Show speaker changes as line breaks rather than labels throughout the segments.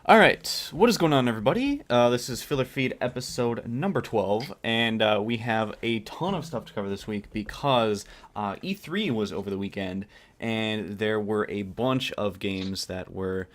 All right, what is going on, everybody? This is Filler Feed episode number 12, and we have a ton of stuff to cover this week because E3 was over the weekend, and there were a bunch of games that were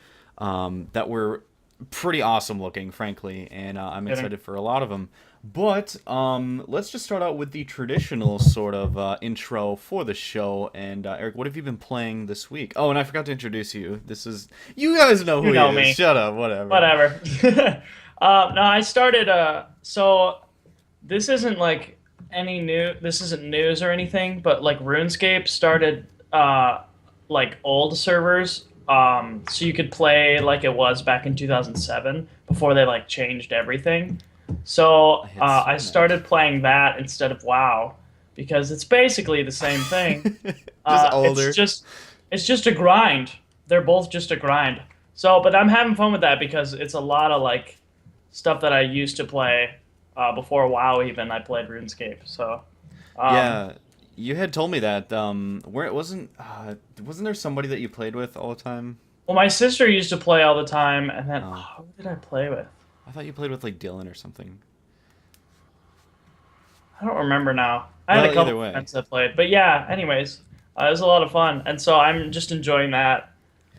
pretty awesome looking, frankly, and I'm
Kidding.
excited for a lot of them. But let's just start out with the traditional sort of intro for the show. And Eric, what have you been playing this week? Oh, and I forgot to introduce you. This is you guys know
You
who he
know
is.
me.
Shut up, whatever.
Whatever. No, I started. So this isn't like any new. This isn't news or anything. But like RuneScape started like old servers. So you could play like it was back in 2007 before they like changed everything. So
I had seen
I
that.
started playing that instead of WoW because it's basically the same thing.
Just
Uh, it's
older.
just it's just a grind. They're both just a grind. So, but I'm having fun with that because it's a lot of like stuff that I used to play before WoW even. I played RuneScape. So, um,
Yeah, you had told me that. Where it wasn't there somebody that you played with all the time?
well, my sister used to play all the time, and then
Oh,
who did I play with?
I thought you played with like Dylan or something.
I don't remember now. I had a
Well,
couple
either
of
way.
friends that played, but yeah. Anyways, it was a lot of fun, and so I'm just enjoying that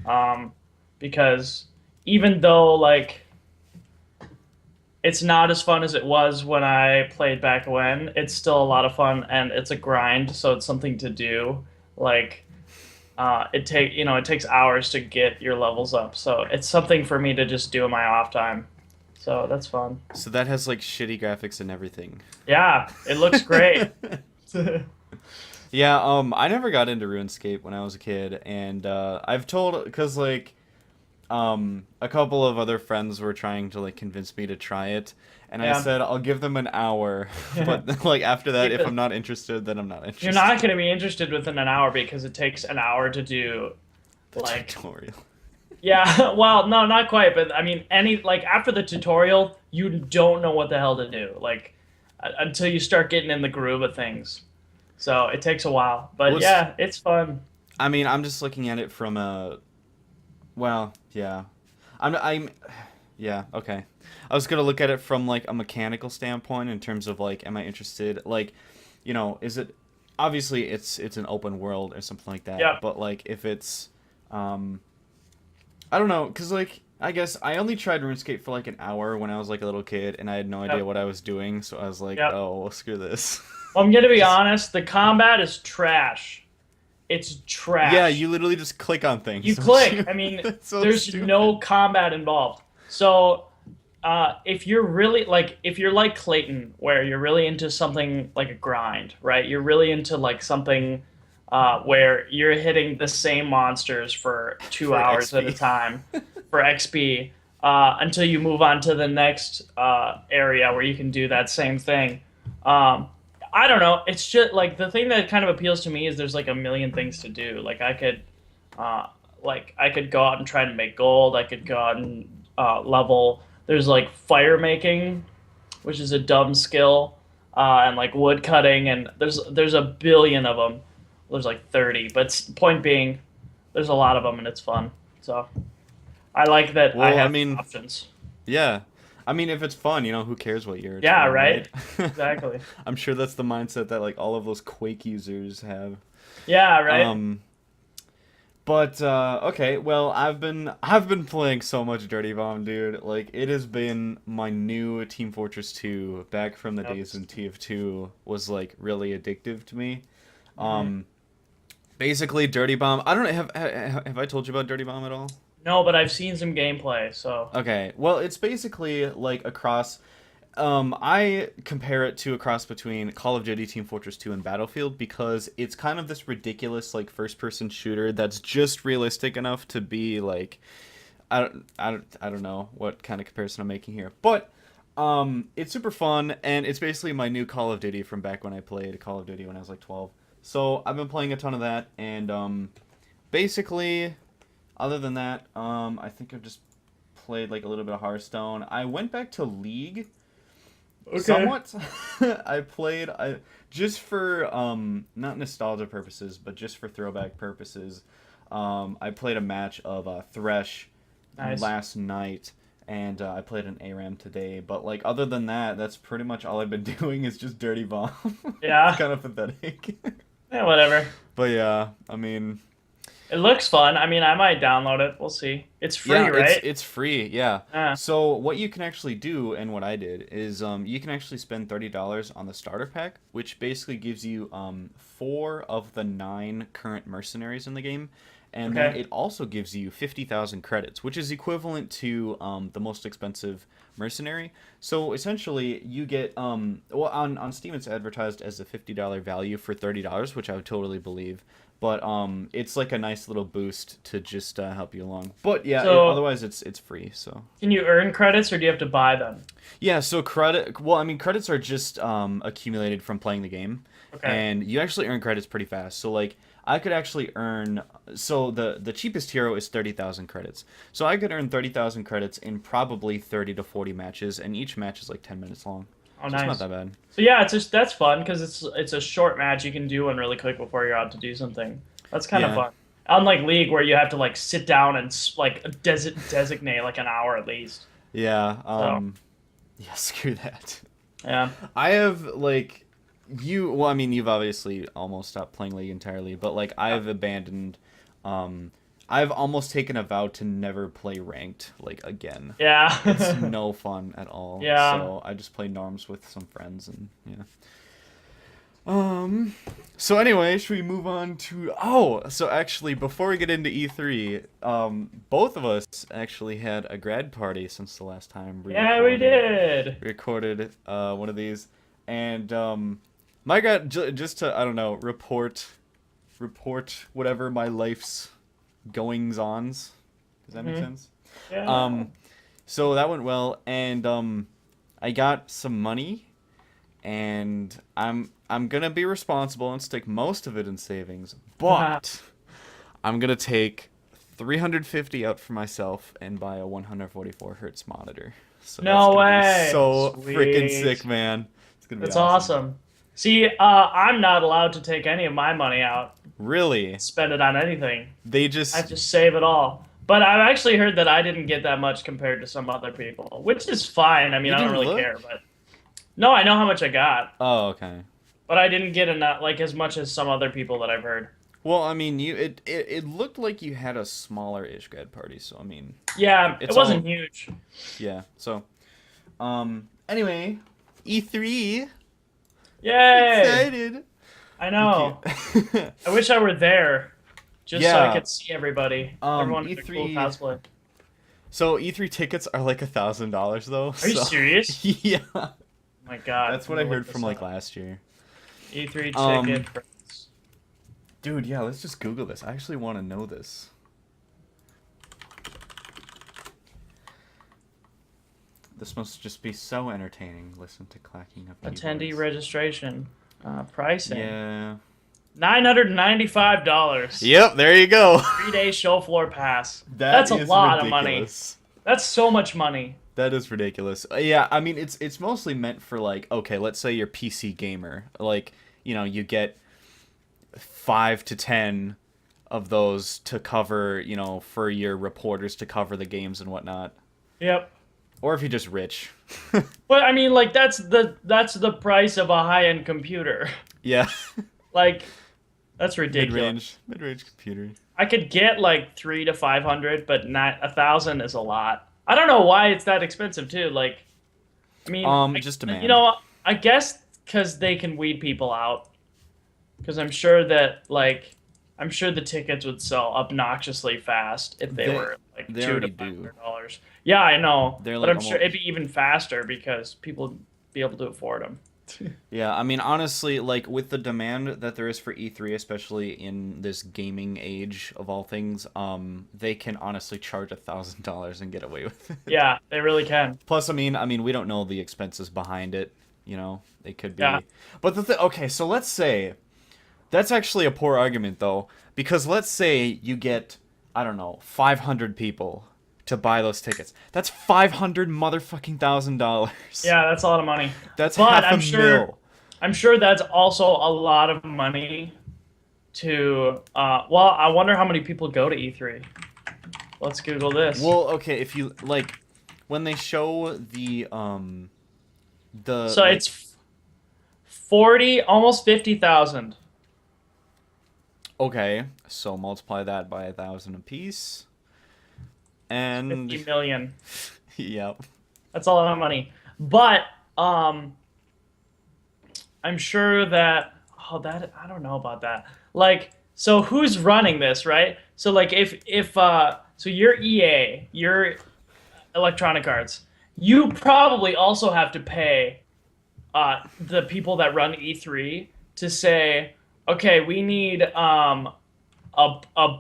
um, because even though like it's not as fun as it was when I played back when. It's still a lot of fun and it's a grind, so it's something to do. Like it takes hours to get your levels up, so it's something for me to just do in my off time. So that's fun.
So that has like shitty graphics and everything.
Yeah, it looks great.
Yeah, I never got into RuneScape when I was a kid, and I've told because like a couple of other friends were trying to like convince me to try it, and I
Yeah.
said I'll give them an hour, but like after that, if
Because
I'm not interested, then I'm not
you're not
interested.
going to be interested within an hour because it takes an hour to do
The
like
tutorial.
yeah, well, no, not quite, but I mean, any like after the tutorial, you don't know what the hell to do, like until you start getting in the groove of things. So it takes a while, but
Was
yeah, it's fun.
I mean, I'm just looking at it from a well, yeah. I'm yeah, okay. I was gonna look at it from like a mechanical standpoint in terms of like, am I interested? Like, is it obviously it's an open world or something like that,
Yep,
but like if it's um I don't know, cause like I guess I only tried RuneScape for like an hour when I was like a little kid and I had no idea
yep,
what I was doing, so I was like,
yep.
oh well, screw this.
Well, I'm gonna be
Just
honest, the combat is trash. It's
yeah,
trash.
you literally just click on things,
You
don't
click.
you?
I mean,
That's so
there's no
stupid.
combat involved. So, if you're really like, if you're like Clayton, where you're really into something like a grind, right? You're really into like something where you're hitting the same monsters for two
For
hours at a
XP.
time for XP until you move on to the next area where you can do that same thing. Um, I don't know. It's just like the thing that kind of appeals to me is there's like a million things to do. Uh, I could go out and try to make gold. I could go out and level. There's like fire making, which is a dumb skill, and like wood cutting, and there's a billion of them. There's like 30, but point being, there's a lot of them, and it's fun. So I like that I
Well, I
have
mean,
options.
yeah. I mean, if it's fun, who cares what year it's
Yeah,
from,
right.
right?
Exactly.
I'm sure that's the mindset that like all of those Quake users have.
Yeah, right.
Um, but okay, well, I've been playing so much Dirty Bomb, dude. Like it has been my new Team Fortress 2 back from the
Yep.
days when TF2 was like really addictive to me.
Hmm.
Um, basically Dirty Bomb. I don't know have I told you about Dirty Bomb at all?
No, but I've seen some gameplay, so
Okay, well, it's basically like a cross. I compare it to a cross between Call of Duty, Team Fortress 2, and Battlefield because it's kind of this ridiculous like first-person shooter that's just realistic enough to be like I don't know what kind of comparison I'm making here, but it's super fun and it's basically my new Call of Duty from back when I played Call of Duty when I was like 12. So I've been playing a ton of that and basically other than that, I think I've just played like a little bit of Hearthstone. I went back to League
okay.
somewhat. I just for not nostalgia purposes, but just for throwback purposes. I played a match of Thresh
Nice.
last night, and I played an ARAM today. But like other than that, that's pretty much all I've been doing is just Dirty Bomb. It's
Yeah.
kind of pathetic.
Yeah, whatever.
But yeah, I mean,
It looks fun. I mean, I might download it. We'll see. It's free,
yeah,
right?
it's free. Yeah.
Yeah.
So what you can actually do, and what I did is, you can actually spend $30 on the starter pack, which basically gives you 4 of the 9 current mercenaries in the game, and then
Okay.
it also gives you 50,000 credits, which is equivalent to the most expensive mercenary. So essentially, you get well, on Steam it's advertised as a $50 value for $30, which I would totally believe. But it's like a nice little boost to just help you along. But yeah,
So,
otherwise it's free. So
can you earn credits or do you have to buy them?
yeah, so credit. Well, I mean, credits are just accumulated from playing the game,
Okay.
and you actually earn credits pretty fast. So like, I could actually earn. So the cheapest hero is 30,000 credits. So I could earn 30,000 credits in probably 30 to 40 matches, and each match is like 10 minutes long.
Oh,
So it's not
nice.
that bad.
So yeah, it's just that's fun because it's a short match. You can do one really quick before you're out to do something. That's kind of
Yeah.
fun. Unlike League, where you have to like sit down and like designate like an hour at least.
Yeah.
So
Yeah. Screw that.
yeah.
I have like you. Well, I mean, you've obviously almost stopped playing League entirely, but like I've abandoned. I've almost taken a vow to never play ranked like again.
Yeah.
It's no fun at all.
Yeah.
So I just play norms with some friends and yeah. So anyway, should we move on to so actually before we get into E3, both of us actually had a grad party since the last time
Yeah, we did.
recorded one of these, and my grad just to I don't know report whatever my life's goings ons. Does that make sense?
Yeah.
So that went well, and I got some money, and I'm gonna be responsible and stick most of it in savings, but I'm gonna take 350 out for myself and buy a 144 hertz monitor. So
No
that's gonna be
way.
so freaking
Sweet.
sick, man. It's gonna be
That's awesome. See, I'm not allowed to take any of my money out,
Really?
spend it on anything.
They
I
just
have to save it all. But I've actually heard that I didn't get that much compared to some other people, which is fine. I mean,
You
I don't
didn't
really
look?
care, but no, I know how much I got,
Oh, okay.
but I didn't get enough, like as much as some other people that I've heard.
Well, I mean, it looked like you had a smaller-ish grad party, so I mean,
Yeah,
It's
it wasn't
all-
huge.
yeah. So, anyway, E3.
Yay!
Excited.
I know.
Okay.
I wish I were there, just so
Yeah.
I could see everybody. Everyone in a cool
E3
cosplay.
So E3 tickets are like $1,000 though.
Are you
so-
serious?
Yeah.
Oh my god.
That's what
I'm
I
gonna
heard
look
from
this
like
up.
last year.
E3
Um,
ticket price.
Dude, yeah, let's just Google this. I actually want to know this. This must just be so entertaining. Listen to clacking of
Attendee
keyboards.
registration. Pricing.
Yeah.
$995.
Yep, there you go.
3-day show floor pass.
That
That's a
is
lot of money.
ridiculous.
That's so much money.
That is ridiculous. Yeah, I mean it's mostly meant for like, okay, let's say you're PC gamer. Like, you know, you get 5 to 10 of those to cover, you know, for your reporters to cover the games and whatnot.
Yep.
Or if you're just rich.
But I mean, like that's the price of a high-end computer.
Yeah.
Like, that's ridiculous.
Mid-range computer.
I could get like 300 to 500, but not 1,000 is a lot. I don't know why it's that expensive too. Like, I mean,
Just demand.
you know, I guess because they can weed people out. Because I'm sure that I'm sure the tickets would sell obnoxiously fast if they were like
they
$200
already
to
do.
$500. Yeah, I know,
They're,
but
like,
I'm sure
almost-
it'd be even faster because people would be able to afford them.
Yeah, I mean, honestly, like, with the demand that there is for E3, especially in this gaming age of all things, they can honestly charge $1,000 and get away with it.
Yeah, they really can.
Plus, I mean, we don't know the expenses behind it, you know? They could be...
Yeah.
But okay, so let's say... That's actually a poor argument, though, because let's say you get, I don't know, 500 people to buy those tickets. That's $500 motherfucking $1,000.
Yeah, that's a lot of money.
That's
But
half a mil.
I'm sure that's also a lot of money to. Well, I wonder how many people go to E3. Let's Google this.
Well, okay, if you like, when they show the
So
like
it's 40, almost 50,000.
okay, so multiply that by 1,000 apiece, and
50 million.
yep.
That's a lot of money. But um, I'm sure that that I don't know about that. Like, so who's running this, right? So like if so you're EA, you're Electronic Arts. You probably also have to pay the people that run E3 to say, okay, we need a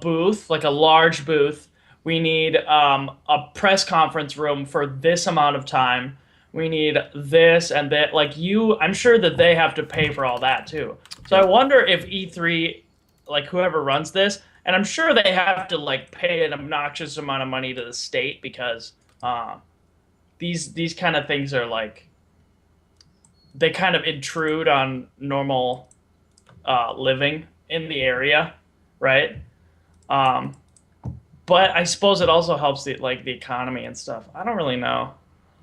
booth, like a large booth. We need a press conference room for this amount of time. We need this and that. Like you, I'm sure that they have to pay for all that too. So I
Yep.
wonder if E3, like whoever runs this, and I'm sure they have to like pay an obnoxious amount of money to the state because these kind of things are like they kind of intrude on normal living in the area, right? Um, but I suppose it also helps the economy and stuff. I don't really know.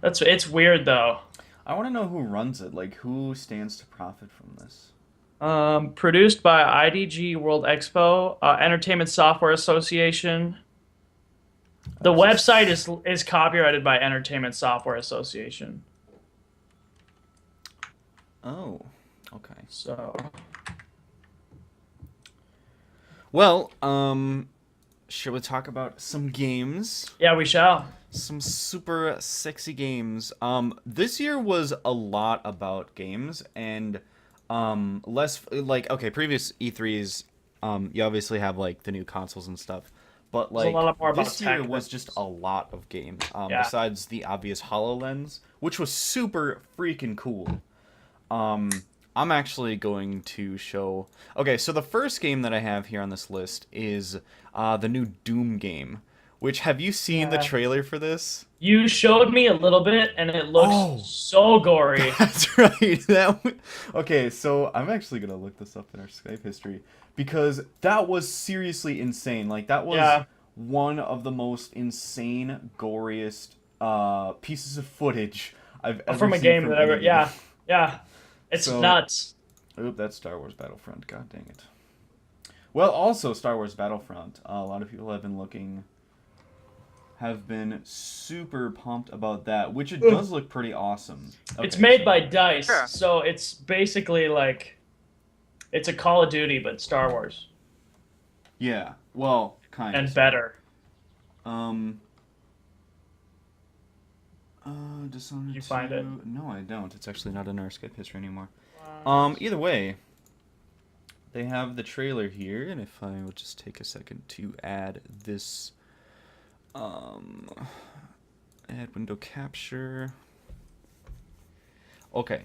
It's weird though.
I want to know who runs it. Like, who stands to profit from this?
Produced by IDG World Expo, Entertainment Software Association. The
That's
website
just
is copyrighted by Entertainment Software Association.
oh, okay.
So
Well, should we talk about some games?
yeah, we shall.
Some super sexy games. This year was a lot about games and less like okay, previous E3s you obviously have like the new consoles and stuff. But
There's a
like
lot more about
this year
tech
was
than
just
just
a lot of games.
yeah.
Besides the obvious HoloLens, which was super freaking cool. Um, I'm actually going to show. Okay, so the first game that I have here on this list is the new Doom game. Which have you seen the
Yeah.
trailer for this?
You showed me a little bit, and it looks
Oh,
so gory.
that's right. Okay, so I'm actually gonna look this up in our Skype history because that was seriously insane. Like that was
Yeah,
one of the most insane, goriest pieces of footage I've ever
from a
seen
game
from
that
any
ever.
game.
Yeah, yeah, it's
So,
nuts.
oop, that's Star Wars Battlefront. God dang it. Well, also Star Wars Battlefront. A lot of people have been super pumped about that, which it does look pretty awesome.
It's
Okay,
made
so
by Dice, so it's basically like it's a Call of Duty but Star Wars
yeah, well, kind of.
and better.
Um, Dishonored
You find it?
2. No, I don't. It's actually not in our Skype history anymore.
Uh,
Either way, they have the trailer here, and if I would just take a second to add this, um, add window capture. Okay.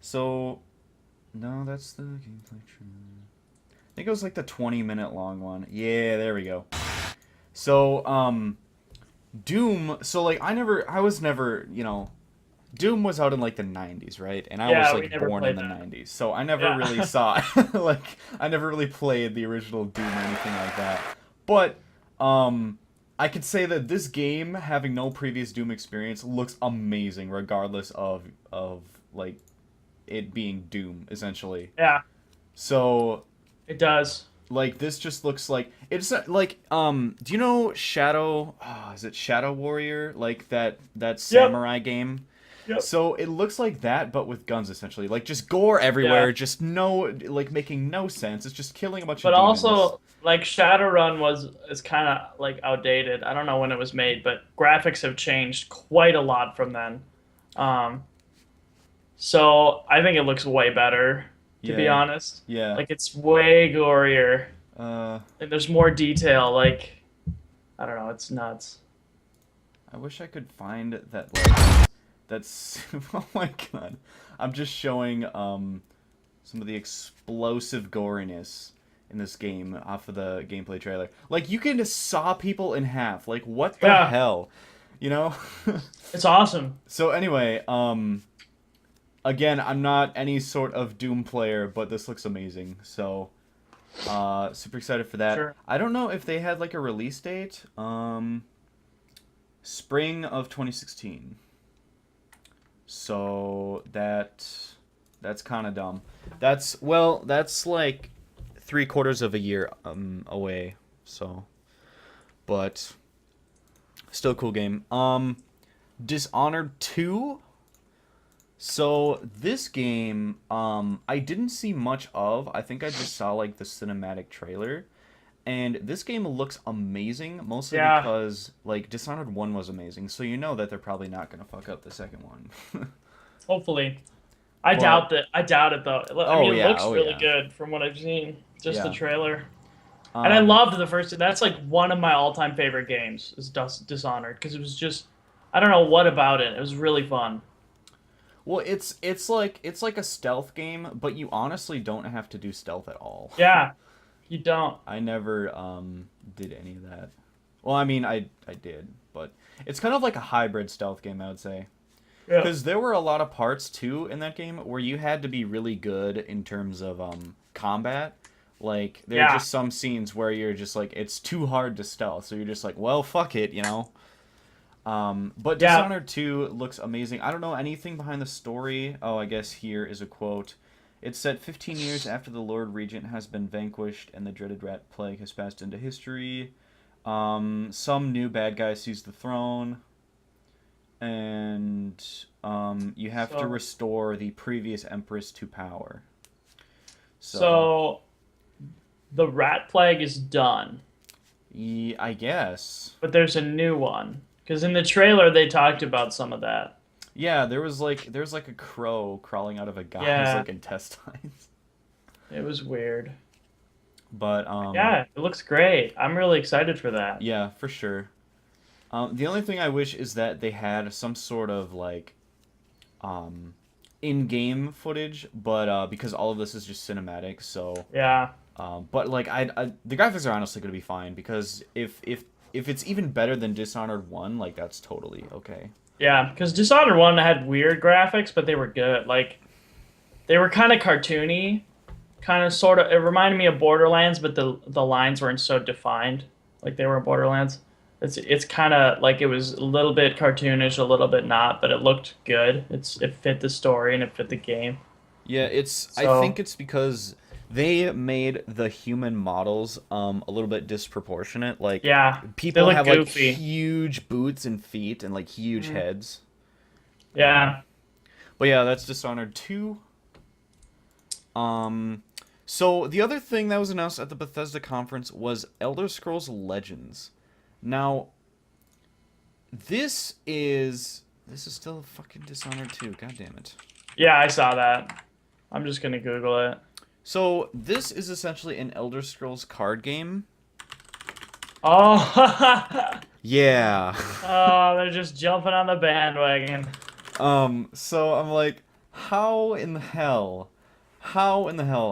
So, no, that's the gameplay trailer. I think it was like the 20-minute long one. Yeah, there we go. So, Doom, so like I was never, Doom was out in like the 90s, right? And I was
yeah, we
like
never
born in
played
the
that.
90s. So I never
Yeah,
really saw like I never really played the original Doom or anything like that. But I could say that this game, having no previous Doom experience, looks amazing regardless of like it being Doom essentially.
yeah,
So
it does.
like this just looks like it's like do you know Shadow is it Shadow Warrior, like that
Yep,
samurai game?
yep.
So it looks like that but with guns essentially. Like just gore
Yeah,
everywhere, just no like making no sense. It's just killing a bunch of
but
demons.
also like Shadowrun is kind of like outdated. I don't know when it was made, but graphics have changed quite a lot from then. Um, so I think it looks way better, to be
Yeah.
honest.
Yeah.
Like it's way gorier.
Uh
Like there's more detail. Like I don't know, it's nuts.
I wish I could find that like that's oh my god. I'm just showing some of the explosive goriness in this game off of the gameplay trailer. Like you can just saw people in half. Like what the
Yeah,
hell? You know?
it's awesome.
So anyway, again, I'm not any sort of Doom player, but this looks amazing. So super excited for that.
Sure.
I don't know if they had like a release date. Spring of 2016. So that's kind of dumb. That's like 3/4 of a year away. So, but still cool game. Dishonored 2. So this game, I didn't see much of. I think I just saw like the cinematic trailer, and this game looks amazing. Mostly
Yeah,
because like Dishonored 1 was amazing, so you know that they're probably not gonna fuck up the second one.
hopefully. I
But
doubt that. I doubt it though. I
oh
mean, it
yeah,
looks
oh
really
yeah,
good from what I've seen. Just the
yeah.
trailer. And I
Um,
loved the first. That's like one of my all-time favorite games is Dishonored because it was just I don't know what about it. It was really fun.
well, it's like a stealth game, but you honestly don't have to do stealth at all.
Yeah, you don't.
I never did any of that. Well, I mean, I did, but it's kind of like a hybrid stealth game, I would say.
Yeah.
Because there were a lot of parts too in that game where you had to be really good in terms of combat. Like there are
Yeah.
just some scenes where you're just like it's too hard to stealth, so you're just like, well, fuck it, you know. But
Yeah.
Dishonored 2 looks amazing. I don't know anything behind the story. Oh, I guess here is a quote. It's set 15 years after the Lord Regent has been vanquished and the dreaded rat plague has passed into history. Some new bad guy seized the throne, and you have to
So
restore the previous empress to power. So,
so the rat plague is done,
I guess.
but there's a new one because in the trailer they talked about some of that.
Yeah, there's like a crow crawling out of a guy's
Yeah,
like intestines.
it was weird.
But
Yeah, it looks great. I'm really excited for that.
yeah, for sure. The only thing I wish is that they had some sort of like um, in-game footage, but because all of this is just cinematic, so
Yeah.
but like the graphics are honestly gonna be fine because if it's even better than Dishonored 1, like that's totally okay.
Yeah, because Dishonored 1 had weird graphics, but they were good. Like, they were kind of cartoony, kind of sort of. It reminded me of Borderlands, but the lines weren't so defined like they were in Borderlands. It's kind of like it was a little bit cartoonish, a little bit not, but it looked good. It fit the story and it fit the game.
Yeah, it's I
So
think it's because they made the human models a little bit disproportionate. Like
yeah, they
people
look
have like
goofy.
huge boots and feet and like huge
Mm.
heads.
Yeah.
But yeah, that's Dishonored 2. Um, so the other thing that was announced at the Bethesda conference was Elder Scrolls Legends. Now, this is still fucking Dishonored 2. God damn it.
Yeah, I saw that. I'm just gonna Google it.
So this is essentially an Elder Scrolls card game.
Oh,
Yeah.
oh, they're just jumping on the bandwagon.
So I'm like, how in the hell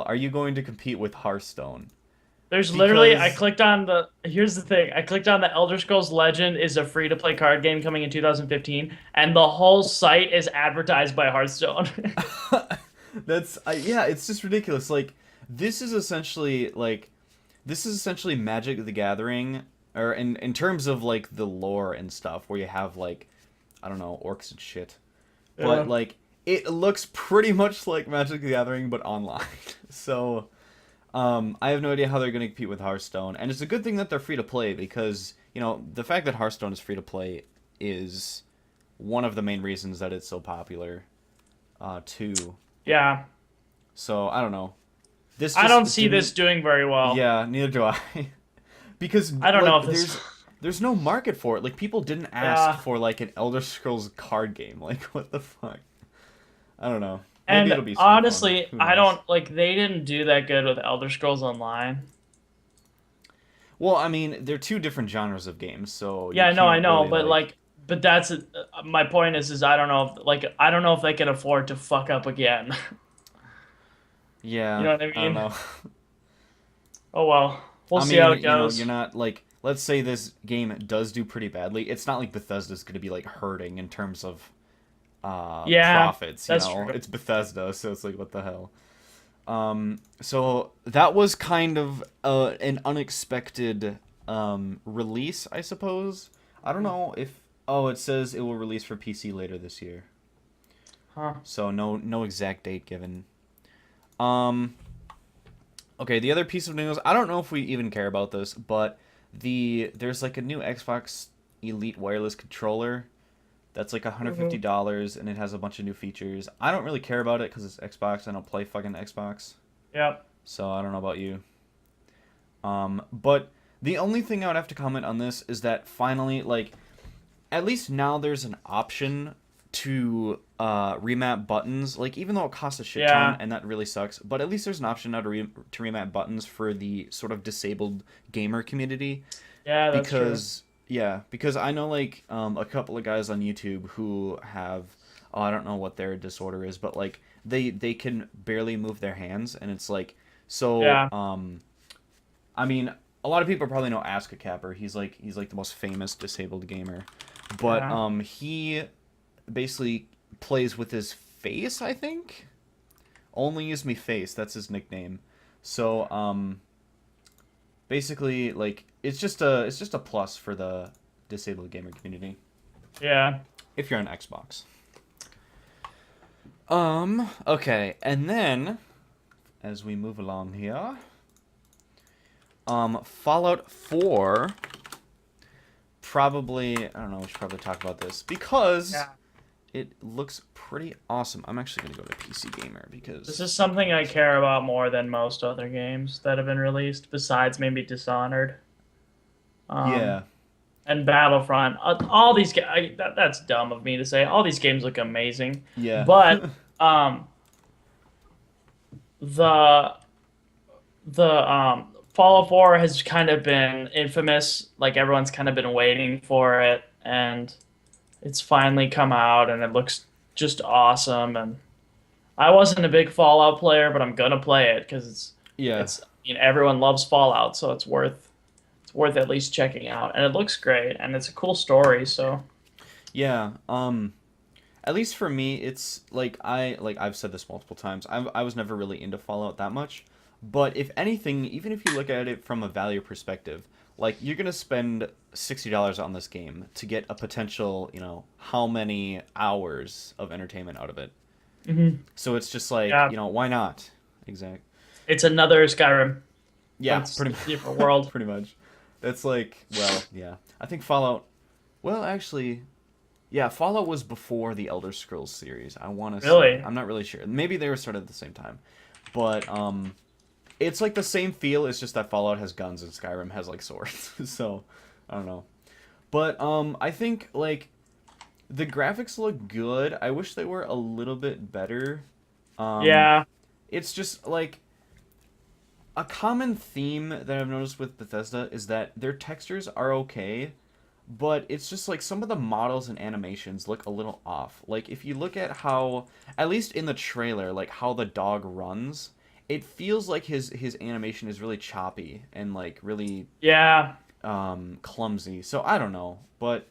are you going to compete with Hearthstone?
There's literally, I
Because
clicked on the, here's the thing. I clicked on the Elder Scrolls Legend is a free-to-play card game coming in 2015, and the whole site is advertised by Hearthstone.
yeah, it's just ridiculous. Like this is essentially Magic the Gathering, or in terms of like the lore and stuff, where you have like I don't know orcs and shit,
Yeah.
but like it looks pretty much like Magic the Gathering but online. So I have no idea how they're going to compete with Hearthstone, and it's a good thing that they're free to play because the fact that Hearthstone is free to play is one of the main reasons that it's so popular, too.
Yeah.
So I don't know. This
I
just
don't see this
didn't.
doing very well.
Yeah, neither do I. Because
I don't know
like
if this.
there's no market for it. Like people didn't
Yeah.
ask for like an Elder Scrolls card game. Like what the fuck? I don't know. Maybe
And
it'll be super fun.
honestly,
Who
I
knows?
don't like they didn't do that good with Elder Scrolls Online.
Well, I mean, they're two different genres of games, so you
Yeah, no, I
can't
know,
really
but
like.
like, but that's my point is I don't know if like I don't know if they can afford to fuck up again. You
Yeah,
know what I
I don't
mean?
know.
Oh well, we'll
I
see how
mean,
it goes.
you're not like. Let's say this game does do pretty badly. It's not like Bethesda's going to be like hurting in terms of
Yeah,
profits.
that's true.
It's Bethesda, so it's like what the hell. So that was kind of an unexpected release, I suppose. I don't know if Oh, it says it will release for PC later this year.
Huh.
So no exact date given. Um, okay, the other piece of news, I don't know if we even care about this, but there's like a new Xbox Elite wireless controller that's like
Hmm.
$150 and it has a bunch of new features. I don't really care about it because it's Xbox. I don't play fucking Xbox,
Yep.
so I don't know about you. But the only thing I would have to comment on this is that finally, like, at least now there's an option to remap buttons. Like, even though it costs a shit ton
Yeah.
and that really sucks, but at least there's an option now to remap buttons for the sort of disabled gamer community.
Yeah, that's true.
Because yeah, because I know like a couple of guys on YouTube who have, oh, I don't know what their disorder is, but like they can barely move their hands, and it's like so.
Yeah.
I mean, a lot of people probably know Aska Capper. He's like the most famous disabled gamer, but
Yeah.
he basically plays with his face. I think only use me face. That's his nickname. So basically like it's just a plus for the disabled gamer community
Yeah.
if you're on Xbox. Okay, and then as we move along here, Fallout 4, probably I don't know, we should probably talk about this because
Yeah.
it looks pretty awesome. I'm actually going to go to PC Gamer
This
because
is something I care about more than most other games that have been released, besides maybe Dishonored,
yeah,
and Battlefront. All these that's dumb of me to say. All these games look amazing,
yeah.
but um, the Fallout 4 has kind of been infamous. Like everyone's kind of been waiting for it, and it's finally come out, and it looks just awesome. And I wasn't a big Fallout player, but I'm gonna play it because
Yeah.
it's everyone loves Fallout, so it's worth at least checking out. And it looks great, and it's a cool story. So
Yeah, at least for me, it's like I've said this multiple times. I was never really into Fallout that much, but if anything, even if you look at it from a value perspective, like you're gonna spend $60 on this game to get a potential, how many hours of entertainment out of it.
hmm
So it's just like,
yeah,
why not? Exact.
it's another Skyrim, but
Yeah,
it's
pretty
a different world.
pretty much. That's like, well, yeah. I think Fallout. Well, actually, yeah, Fallout was before the Elder Scrolls series. I want to say.
Really?
I'm not really sure. Maybe they were started at the same time. But it's like the same feel. It's just that Fallout has guns and Skyrim has like swords. So, I don't know. But I think like the graphics look good. I wish they were a little bit better. Um
Yeah,
it's just like a common theme that I've noticed with Bethesda is that their textures are okay, but it's just like some of the models and animations look a little off. Like if you look at how, at least in the trailer, like how the dog runs, it feels like his animation is really choppy and like really
yeah,
clumsy. So I don't know, but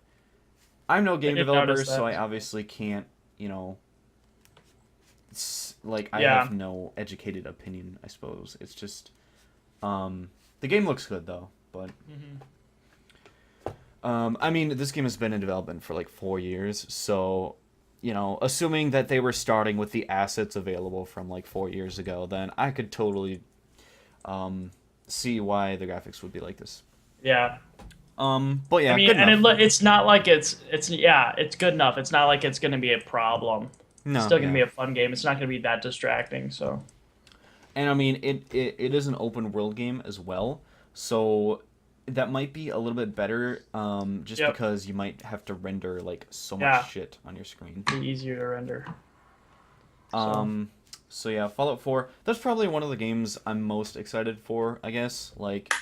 I'm no
I
game
did
developer,
notice
so
that.
I obviously can't, like I
Yeah.
have no educated opinion, I suppose. It's just the game looks good though, but
hmm
I mean, this game has been in development for like 4 years, so assuming that they were starting with the assets available from like 4 years ago, then I could totally um, see why the graphics would be like this.
Yeah.
But
I
yeah,
mean,
good
and
enough.
it's not like it's yeah, it's good enough. It's not like it's gonna be a problem. It's
No,
still gonna
yeah,
be a fun game. It's not gonna be that distracting. So
and I mean, it is an open world game as well, so that might be a little bit better, just
yep,
because you might have to render like so much
yeah,
shit on your screen.
be easier to render. So
Um, so yeah, Fallout 4. That's probably one of the games I'm most excited for, I guess. Like,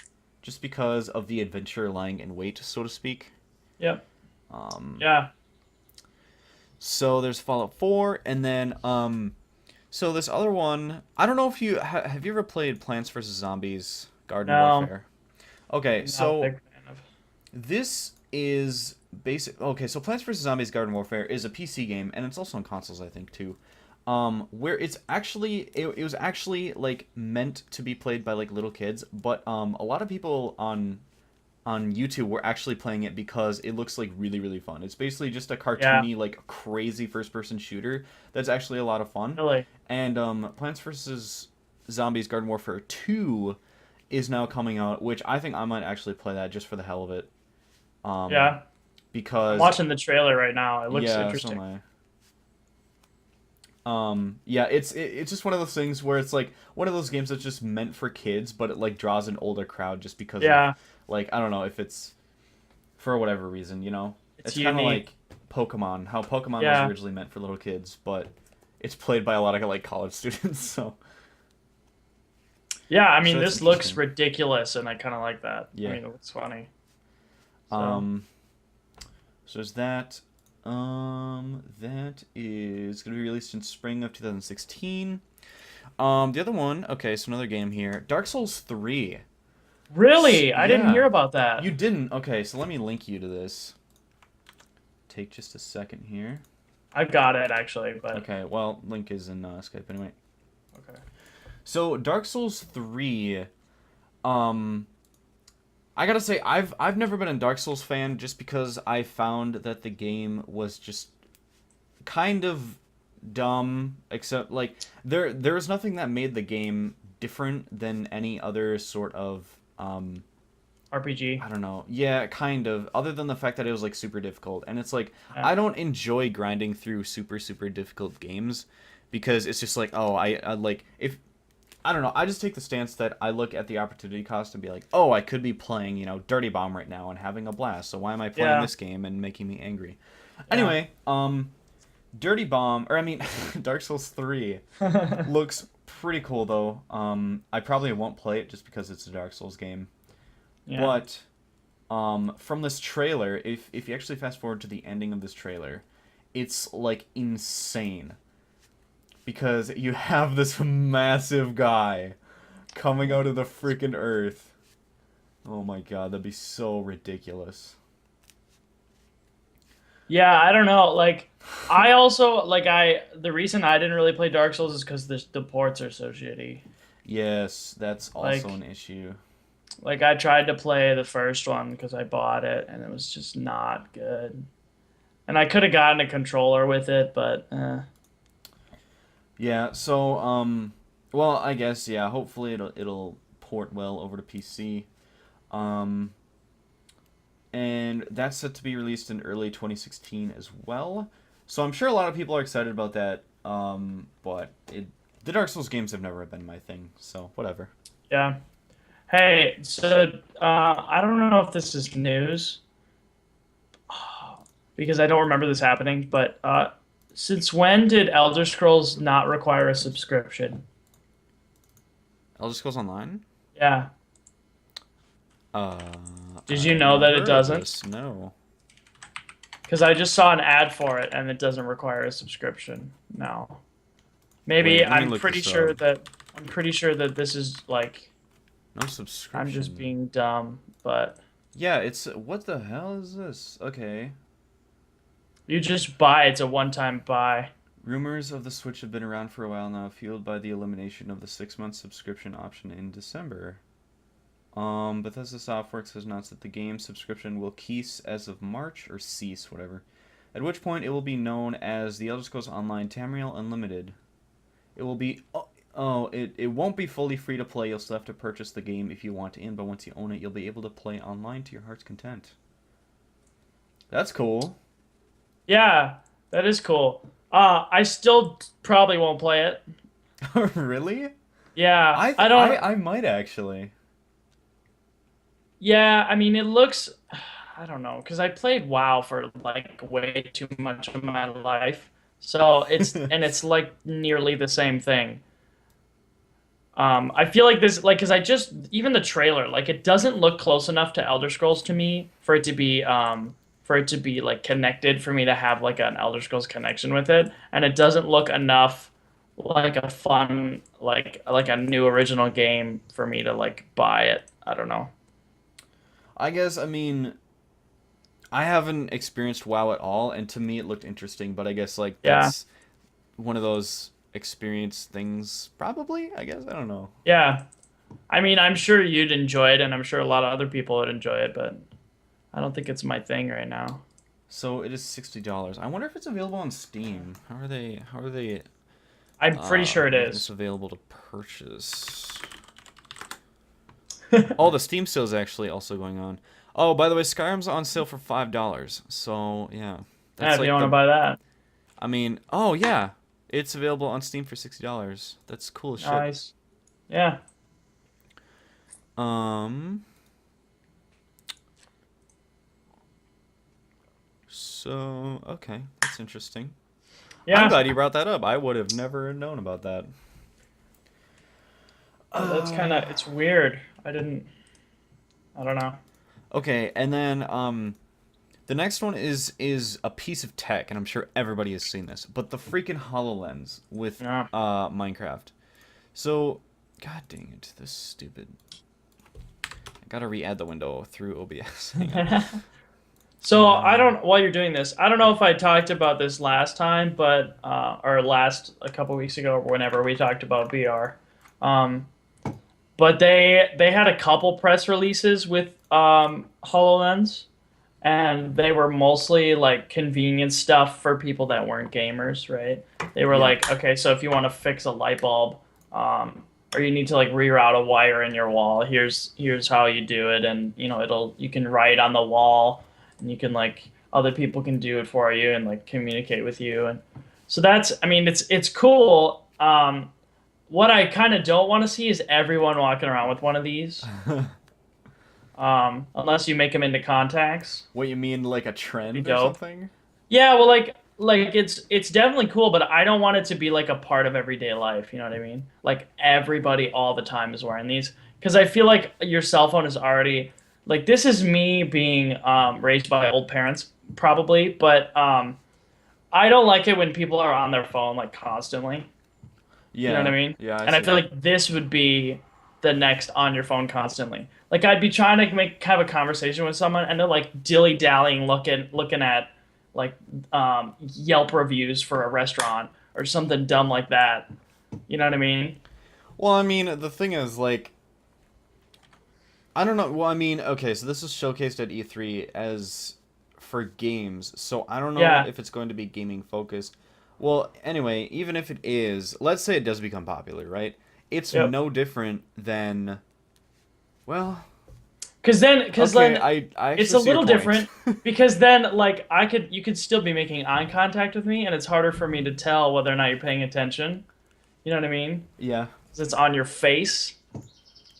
just because of the adventure lying in wait, so to speak.
yep,
Um,
yeah,
so there's Fallout 4, and then so this other one. I don't know if you have you ever played Plants vs Zombies Garden
no,
Warfare. Okay,
not a
so
big fan of.
this is basic. Okay, so Plants vs Zombies Garden Warfare is a PC game, and it's also on consoles, I think, too. Where it was actually like meant to be played by like little kids, but a lot of people on YouTube were actually playing it because it looks like really, really fun. It's basically just a
Yeah,
cartoony, like crazy first-person shooter that's actually a lot of fun.
really.
And Plants vs. Zombies Garden Warfare 2 is now coming out, which I think I might actually play that just for the hell of it. Um,
Yeah. I'm
because
watching the trailer right now. It looks
yeah, so
interesting.
am I. Yeah, it's just one of those things where it's like one of those games that's just meant for kids, but it like draws an older crowd just because of
Yeah,
like I don't know if it's for whatever reason, you know.
it's
It's kind of
unique.
like Pokemon, how Pokemon was
Yeah.
originally meant for little kids, but it's played by a lot of like college students, so
Yeah, I mean,
so it's
this looks
interesting.
ridiculous, and I kind of like that. I
Yeah.
mean, it looks funny. So,
Um, so there's that. That is gonna be released in spring of 2016. The other one, okay, so another game here, Dark Souls 3.
really, I didn't hear
Yeah,
about that.
you didn't. Okay, so let me link you to this. Take just a second here.
I've got it actually, but
Okay, well, link is in Skype anyway.
okay.
So Dark Souls 3, um, I gotta say I've never been a Dark Souls fan just because I found that the game was just kind of dumb, except like there was nothing that made the game different than any other sort of
RPG.
I don't know. Yeah, kind of. Other than the fact that it was like super difficult. And it's like
Yeah.
I don't enjoy grinding through super difficult games because it's just like, oh, I like if I don't know, I just take the stance that I look at the opportunity cost and be like, "Oh, I could be playing, Dirty Bomb right now and having a blast. So why am I playing
Yeah.
this game and making me angry?"
Yeah.
Anyway, Dirty Bomb, or I mean, Dark Souls 3 looks pretty cool though. I probably won't play it just because it's a Dark Souls game.
Yeah.
But from this trailer, if you actually fast forward to the ending of this trailer, it's like insane because you have this massive guy coming out of the freaking earth. Oh my god, that'd be so ridiculous.
Yeah, I don't know. Like, I also the reason I didn't really play Dark Souls is because the ports are so shitty.
Yes, that's also
Like,
an issue.
like I tried to play the first one because I bought it, and it was just not good. And I could have gotten a controller with it, but
Yeah, so well, I guess yeah, hopefully it'll port well over to PC. Um and that's set to be released in early 2016 as well. So I'm sure a lot of people are excited about that. But the Dark Souls games have never been my thing, so whatever.
yeah. Hey, so I don't know if this is news because I don't remember this happening, but since when did Elder Scrolls not require a subscription?
Elder Scrolls Online?
Yeah.
Uh,
Did you
I've
know
not
that it
heard of
doesn't?
this. No.
Because I just saw an ad for it and it doesn't require a subscription now. Maybe
Wait, let me look this up.
I'm pretty sure that this is like
No
I'm just
subscription.
being dumb, but
Yeah, it's what the hell is this? Okay.
you just buy it's a one-time buy.
Rumors of the Switch have been around for a while now, fueled by the elimination of the 6-month subscription option in December. Bethesda Softworks has announced that the game subscription will cease as of March, or cease, whatever. At which point it will be known as the Elder Scrolls Online Tamriel Unlimited. It will be it won't be fully free to play. You'll still have to purchase the game if you want in, but once you own it, you'll be able to play online to your heart's content. That's cool.
Yeah, that is cool. I still probably won't play it.
Really?
Yeah,
I
I
th-
don't.
I might actually.
Yeah, I mean, it looks. I don't know, because I played WoW for like way too much of my life, so it's like nearly the same thing. I feel like this, like, because I just even the trailer, like, it doesn't look close enough to Elder Scrolls to me for it to be like connected for me to have like an Elder Scrolls connection with it, and it doesn't look enough like a fun like a new original game for me to like buy it. I don't know.
I guess I mean I haven't experienced WoW at all, and to me it looked interesting. But I guess like
Yeah,
that's one of those experience things. Probably, I guess I don't know.
yeah. I mean, I'm sure you'd enjoy it, and I'm sure a lot of other people would enjoy it, but I don't think it's my thing right now.
So it is $60. I wonder if it's available on Steam. How are they
I'm pretty sure it
making this
is.
available to purchase? Oh, the Steam sale is actually also going on. Oh, by the way, Skyrim's on sale for $5. So yeah,
Yeah,
that's
if you
like
want to
the.
buy that.
I mean, oh yeah, it's available on Steam for $60. That's cool as shit.
Nice. Yeah.
Um. So okay, that's interesting. I'm
Yeah.
glad you brought that up. I would have never known about that.
That's kind of, it's weird. I don't know.
Okay, and then the next one is a piece of tech, and I'm sure everybody has seen this, but the freaking Hololens with
Yeah.
Minecraft. So, god dang it, this stupid. I gotta re-add the window through OBS. Hang on.
So I don't, while you're doing this, I don't know if I talked about this last time, but, or last, a couple weeks ago, or whenever we talked about VR. Um, but they had a couple press releases with HoloLens, and they were mostly like convenience stuff for people that weren't gamers, right? They were
Yeah.
like, okay, so if you want to fix a light bulb, or you need to like reroute a wire in your wall, here's how you do it, and you can write on the wall, and you can like other people can do it for you and like communicate with you, and so that's, I mean, it's cool. What I kind of don't want to see is everyone walking around with one of these, unless you make them into contacts.
What you mean, like a
Be
trend or
dope.
something?
Yeah, well, like it's definitely cool, but I don't want it to be like a part of everyday life. You know what I mean? Like everybody all the time is wearing these because I feel like your cell phone is already like this is me being raised by old parents probably, but I don't like it when people are on their phone like constantly. You know what I
Yeah,
mean?
yeah, I
And I
see
feel
that.
like this would be the next on your phone constantly. Like I'd be trying to make have a conversation with someone and they're like dilly dallying looking at like Yelp reviews for a restaurant or something dumb like that. You know what I mean?
Well, I mean, the thing is, like, I don't know. Well, I mean, okay, so this is showcased at E3 as for games, so I don't know
Yeah.
if it's going to be gaming focused. Well, anyway, even if it is, let's say it does become popular, right? It's
Yep.
no different than, well,
Because
okay,
then
I
it's
actually
a
see your
little
point.
different because then like you could still be making eye contact with me and it's harder for me to tell whether or not you're paying attention. You know what I mean?
Yeah.
'Cause it's on your face.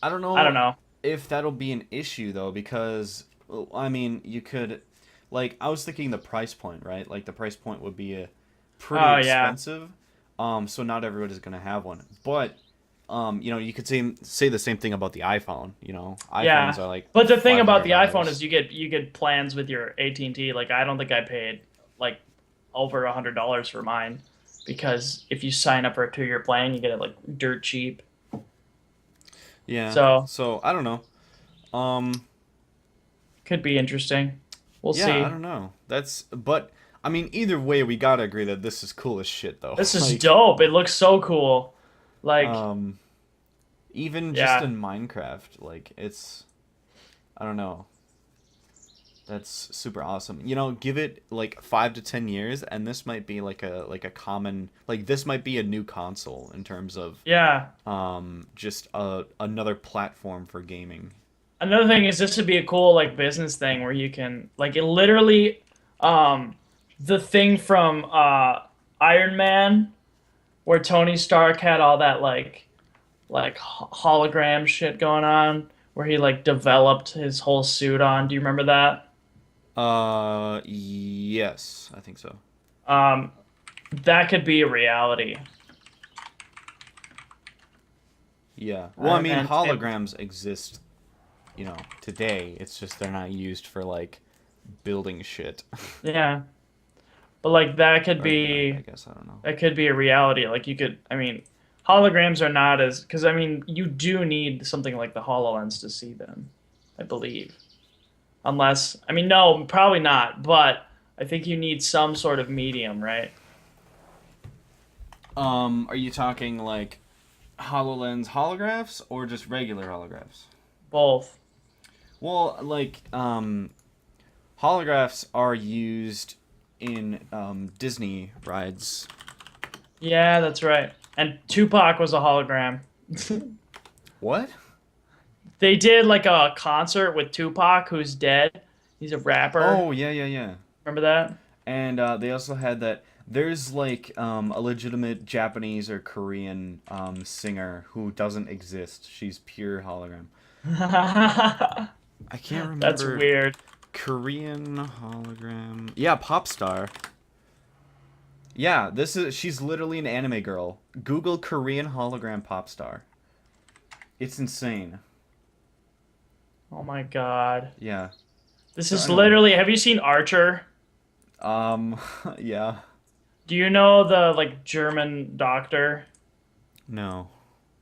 I don't
I don't
know
know.
if that'll be an issue though, because well, I mean, you could, like, I was thinking the price point, right? Like the price point would be a pretty
Oh yeah.
expensive, so not everybody's gonna have one. But, you could say the same thing about the iPhone. iPhones
Yeah.
are like
But the thing
five
about
hundred
the iPhone is
dollars.
you get plans with your AT&T. Like I don't think I paid like over $100 for mine because if you sign up for a 2-year plan, you get it like dirt cheap.
Yeah.
So
So I don't know. Um.
could be interesting. We'll
Yeah, I
see.
don't know. But I mean, either way, we gotta agree that this is cool as shit, though.
This is
Like,
dope. It looks so cool. Like
um, even just
yeah.
in Minecraft, like I don't know. That's super awesome. Give it like 5 to 10 years, and this might be like a common like this might be a new console in terms of
Yeah.
just another platform for gaming.
Another thing is this would be a cool like business thing where you can like it literally um the thing from Iron Man where Tony Stark had all that like hologram shit going on where he like developed his whole suit on. Do you remember that?
Yes, I think so.
Um that could be a reality.
Yeah. Well, I
Iron
mean,
Man 2.
holograms exist, today. It's just they're not used for like building shit.
Yeah. But like that could
Or, I
be
guess I don't know.
that could be a reality. Like you could, I mean, holograms are not as because I mean you do need something like the Hololens to see them, I believe. Unless I mean no, probably not. But I think you need some sort of medium, right?
Are you talking like HoloLens holographs or just regular holographs?
Both.
Well, like, holographs are used in Disney rides.
Yeah, that's right. And Tupac was a hologram.
What?
They did like a concert with Tupac, who's dead. He's a rapper.
Oh, yeah, yeah, yeah.
Remember that?
And they also had that. There's like a legitimate Japanese or Korean singer who doesn't exist. She's pure hologram. I can't
That's
remember.
weird.
Korean hologram. Yeah, pop star. Yeah, she's literally an anime girl. Google Korean hologram pop star. It's insane.
Oh my god.
Yeah.
This
So
is
anyway.
literally. Have you seen Archer?
Yeah.
Do you know the like German doctor
No.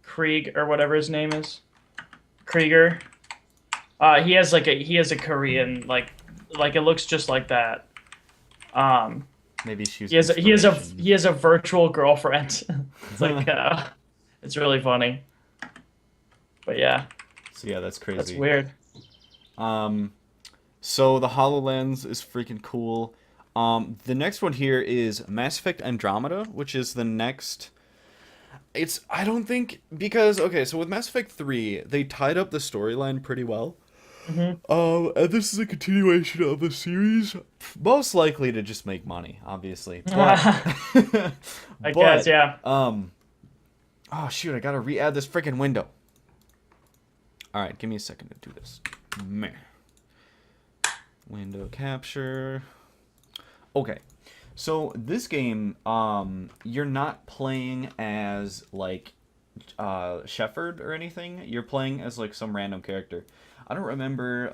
Krieg or whatever his name is? Krieger. He has a Korean like it looks just like that. Um,
Maybe she was
he
inspiration.
has a virtual girlfriend. It's like it's really funny. But yeah,
So yeah, that's
that's
crazy.
weird.
Um, so the HoloLens is freaking cool. The next one here is Mass Effect Andromeda, which is the next. It's I don't think because okay, so with Mass Effect 3, they tied up the storyline pretty well.
Hmm.
And this is a continuation of the series, most likely to just make money, obviously. But,
I guess, yeah.
oh shoot, I gotta re-add this freaking window. All right, give me a second to do this. Meh. Window capture. Okay, so this game, you're not playing as like Shepard or anything. You're playing as like some random character. I don't remember.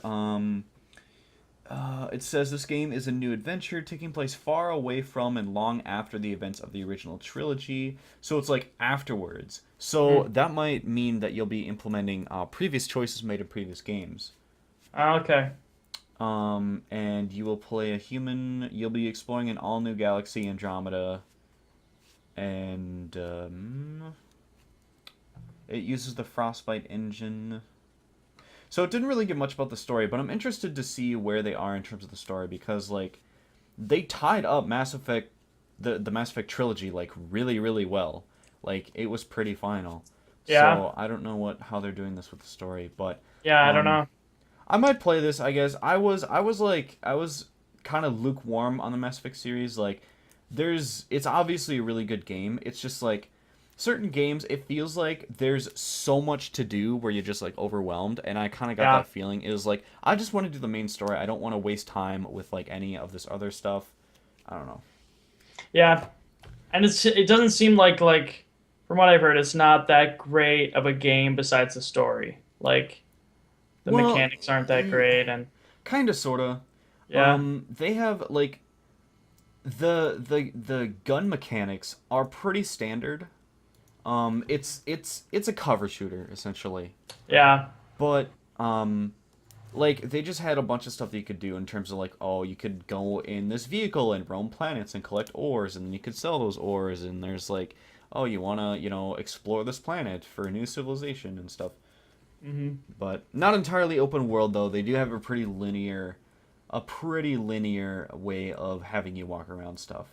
It says this game is a new adventure taking place far away from and long after the events of the original trilogy. So it's like afterwards. So
Mm.
that might mean that you'll be implementing previous choices made in previous games.
Okay.
And you will play a human. You'll be exploring an all new galaxy, Andromeda, and it uses the Frostbite engine. So it didn't really give much about the story, but I'm interested to see where they are in terms of the story because like they tied up Mass Effect, the Mass Effect trilogy like really really well. Like it was pretty final.
Yeah.
So I don't know how they're doing this with the story, but
Yeah, I don't
um
know.
I might play this, I guess. I was kind of lukewarm on the Mass Effect series. Like it's obviously a really good game. It's just like certain games it feels like there's so much to do where you're just like overwhelmed and I kind of got
Yeah.
that feeling. It was like I just want to do the main story. I don't want to waste time with like any of this other stuff. I don't know.
Yeah. And it doesn't seem like from what I've heard, it's not that great of a game besides the story. Like the
Well,
mechanics aren't that great and
kind of sorta.
yeah.
They have like the gun mechanics are pretty standard. It's a cover shooter essentially,
Yeah.
but like they just had a bunch of stuff that you could do in terms of like oh you could go in this vehicle and roam planets and collect ores and then you could sell those ores and there's like oh you wanna explore this planet for a new civilization and stuff.
Hmm.
But not entirely open world though. They do have a pretty linear way of having you walk around for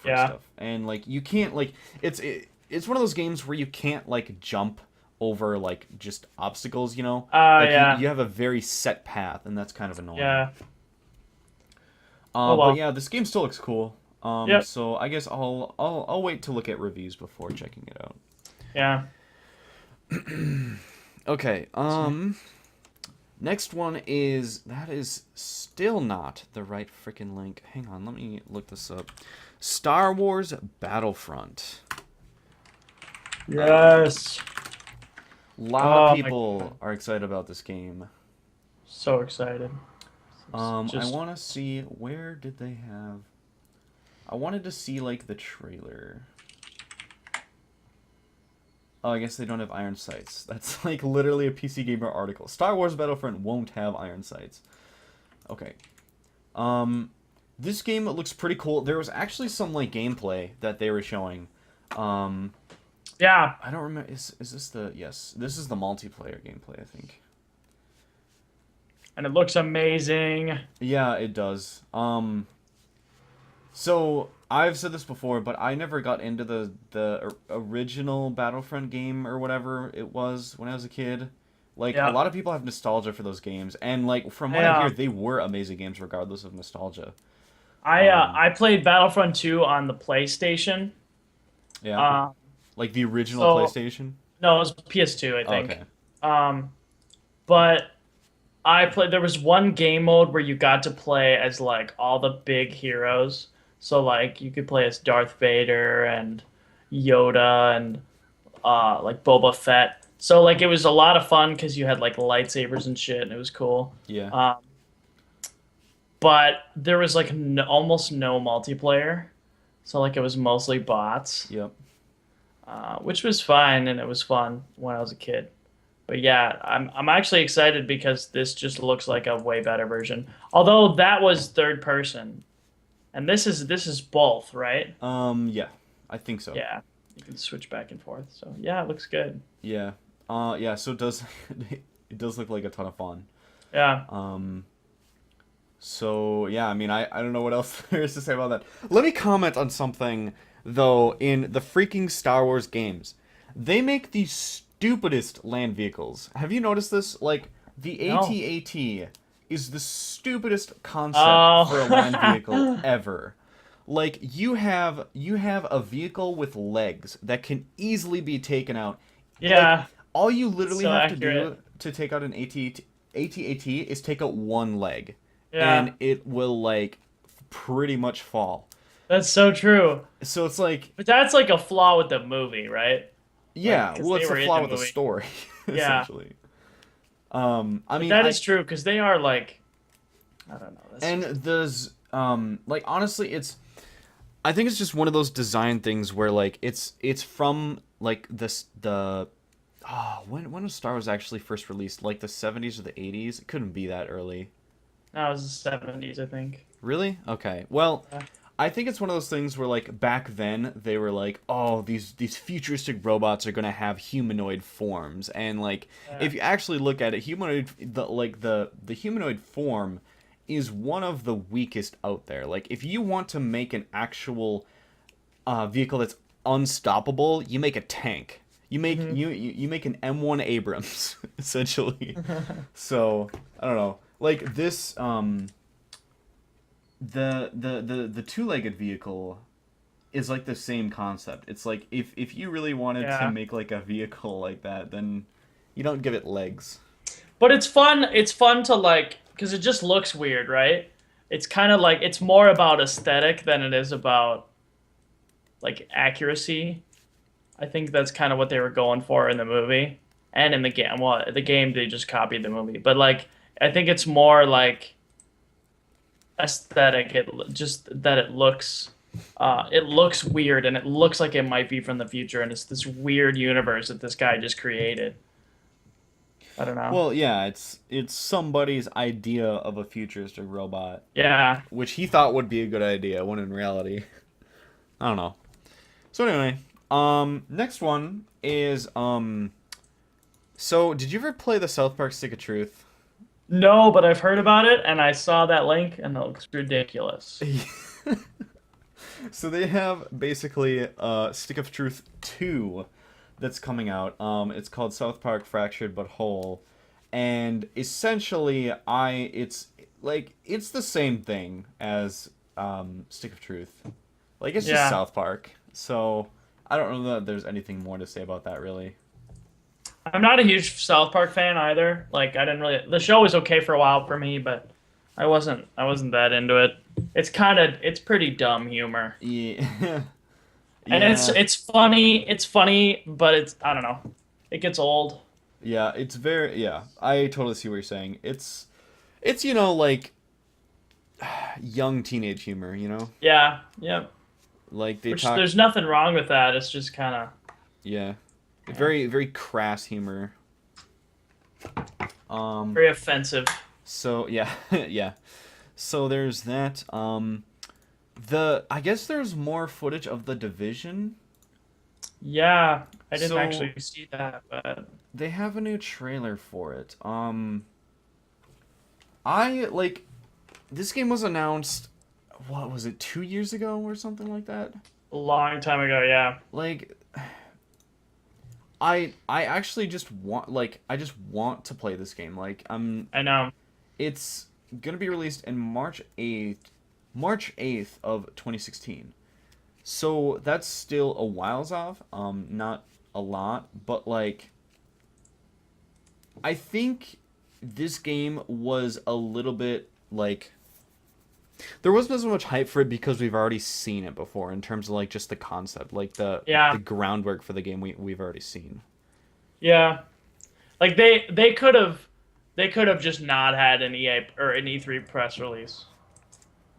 Yeah.
stuff. And like you can't like it's one of those games where you can't like jump over like just obstacles, you know? Like
Yeah.
you have a very set path and that's kind of annoying.
Yeah. Oh
But
well.
yeah, this game still looks cool.
Yep.
So I guess I'll wait to look at reviews before checking it out.
Yeah.
Okay. Next one that is still not the right freaking link. Hang on, let me look this up. Star Wars Battlefront.
Yes.
A lot
Oh
of
my
people
god.
are excited about this game.
So excited.
I
Just
want to see where did they have. I wanted to see like the trailer. Oh, I guess they don't have iron sights. That's like literally a PC Gamer article. Star Wars Battlefront won't have iron sights. Okay. This game looks pretty cool. There was actually some like gameplay that they were showing.
Yeah,
I don't remember. Is this the yes? This is the multiplayer gameplay, I think.
and it looks amazing.
Yeah, it does. So I've said this before, but I never got into original Battlefront game or whatever it was when I was a kid. Like a
Yeah,
lot of people have nostalgia for those games, and like from what
I
I hear, they were amazing games regardless of nostalgia. Um,
I played Battlefront 2 on the PlayStation.
yeah,
Uh,
like the original
so
PlayStation.
no, it was PS2, I
Oh,
think.
okay.
Um, but I played. There was one game mode where you got to play as like all the big heroes. So like you could play as Darth Vader and Yoda and like Boba Fett. So like it was a lot of fun because you had like lightsabers and shit, and it was cool.
Yeah.
Um, but there was like almost no multiplayer, so like it was mostly bots,
Yep.
which was fine and it was fun when I was a kid. But yeah, I'm actually excited because this just looks like a way better version. Although that was third person, and this is both, right?
Yeah. I think so.
Yeah, you can switch back and forth. So yeah, it looks good.
Yeah. Yeah. So it does. It does look like a ton of fun.
Yeah.
Um. So yeah, I mean, I don't know what else there is to say about that. Let me comment on something though. In the freaking Star Wars games, they make the stupidest land vehicles. Have you noticed this? Like the
No.
AT-AT is the stupidest concept for a land vehicle
Oh.
ever. Like you have a vehicle with legs that can easily be taken out. Like
Yeah.
all you literally
So
have to
accurate.
do to take out an AT-AT is take out one leg,
Yeah.
and it will like pretty much fall.
That's so true.
So it's like,
But that's like a flaw with the movie, right? Like,
yeah,
because
well,
they
it's the
were in
flaw
the
with the
movie.
story,
Yeah.
essentially. I
But
mean,
that is true because they are like, I don't know. That's
and
just,
there's like honestly, I think it's just one of those design things where like it's from like the when was Star Wars actually first released? Like the 70s or the 80s? It couldn't be that early.
that was the 70s, I think.
Really? Okay. Well,
Yeah.
I think it's one of those things where like back then they were like, "Oh, these futuristic robots are going to have humanoid forms." And like
Yeah.
if you actually look at it, the humanoid form is one of the weakest out there. Like if you want to make an actual vehicle that's unstoppable, you make a tank. You make
Hmm.
you make an M1 Abrams essentially. So, I don't know. Like this the two-legged vehicle is like the same concept. It's like if you really wanted to
Yeah.
make like a vehicle like that, then you don't give it legs.
But it's fun. It's fun to like, because it just looks weird, right? It's kind of like, it's more about aesthetic than it is about like accuracy. I think that's kind of what they were going for in the movie and in the game. Well, the game, they just copied the movie. But like, I think it's more like aesthetic. Just that it looks weird and it looks like it might be from the future, and it's this weird universe that this guy just created. I don't know.
Well, yeah, it's somebody's idea of a futuristic robot,
Yeah.
which he thought would be a good idea, when in reality, I don't know. So anyway, next one is so did you ever play the South Park Stick of Truth?
No, but I've heard about it and I saw that link and it looks ridiculous.
So they have basically Stick of Truth 2 that's coming out. It's called South Park Fractured But Whole. And essentially it's the same thing as Stick of Truth. Like it's just
Yeah.
South Park. So I don't know that there's anything more to say about that really.
I'm not a huge South Park fan either. Like I didn't really the show was okay for a while for me, but I wasn't that into it. It's pretty dumb humor.
Yeah.
And
Yeah.
it's funny, but it's I don't know. It gets old.
Yeah, it's very yeah. I totally see what you're saying. It's like young teenage humor.
Yeah, yeah.
Like they
Which
talk
there's nothing wrong with that. It's just kind of
yeah.
yeah,
Very very crass humor. Um
very offensive.
so yeah, yeah. So there's that I guess there's more footage of The Division.
Yeah, I didn't
So
actually see that, but
they have a new trailer for it. I like this game was announced. What was it? 2 years ago or something like that.
a long time ago. Yeah,
Like I actually just want I just want to play this game.
I know.
It's gonna be released in March 8th of 2016. So that's still a whiles off. Not a lot, but I think this game was a little bit there wasn't as much hype for it because we've already seen it before in terms of just the concept, the
Yeah,
groundwork for the game we've already seen.
yeah. Like they could have just not had an EA or an E3 press release,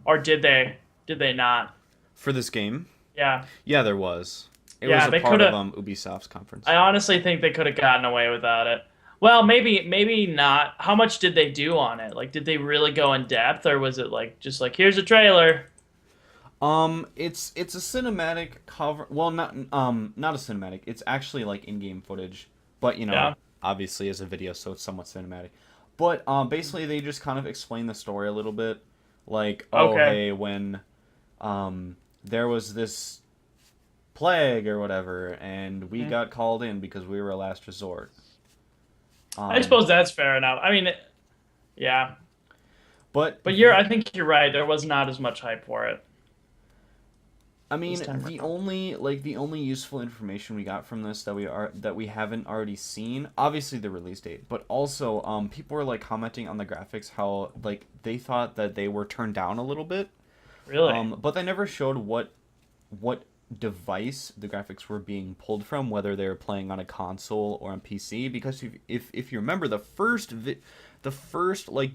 or did they? Did they not?
For this game,
Yeah,
yeah, there was. It was
yeah.
a
They
part
could
of
have.
Ubisoft's conference.
I honestly think they could have gotten away without it. Well, maybe not. How much did they do on it? Like, did they really go in depth, or was it like just like here's a trailer?
It's a cinematic cover. Well, not a cinematic. It's actually in-game footage, but
Yeah.
obviously as a video, so it's somewhat cinematic. But basically they just kind of explain the story a little bit, oh
Okay.
hey, when there was this plague or whatever, and we
Mhm.
got called in because we were a last resort.
I
Um,
suppose that's fair enough. I mean, yeah.
but
But I think you're right. There was not as much hype for it
I
this
mean,
time around.
the only useful information we got from this that we haven't already seen, obviously the release date, but also people were commenting on the graphics how they thought that they were turned down a little bit,
Really?
but they never showed what device the graphics were being pulled from, whether they were playing on a console or on PC. Because if you remember the first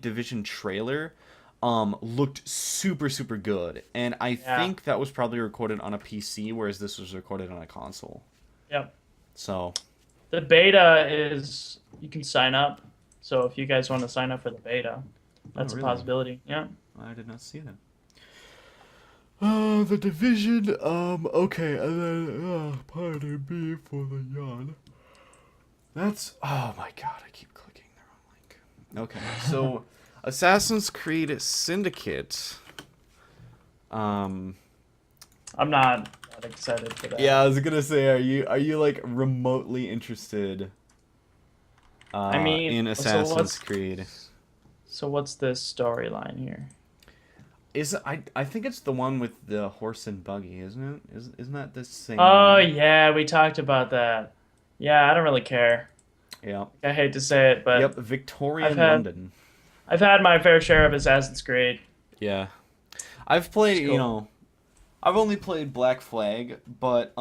Division trailer looked super super good, and I
Yeah.
think that was probably recorded on a PC, whereas this was recorded on a console.
Yep.
So
The beta is you can sign up. So if you guys want to sign up for the beta,
oh
that's a
really?
possibility. Yeah.
I did not see that. The Division. Okay, and then pardon me for the yawn. That's oh my god! I keep clicking the wrong link. Okay, so Assassin's Creed Syndicate. Um,
I'm not that excited for that.
yeah, I was gonna say, are you remotely interested
I mean,
in
so
Assassin's Creed?
what's this storyline here?
I think it's the one with the horse and buggy, isn't it? Isn't that the same
Oh
one?
yeah, we talked about that. Yeah, I don't really care.
Yeah.
I hate to say it, but
Yep,
I've
Victorian
had
London.
I've had my fair share of Assassin's Creed.
Yeah. I've played,
It's cool.
I've only played Black Flag, but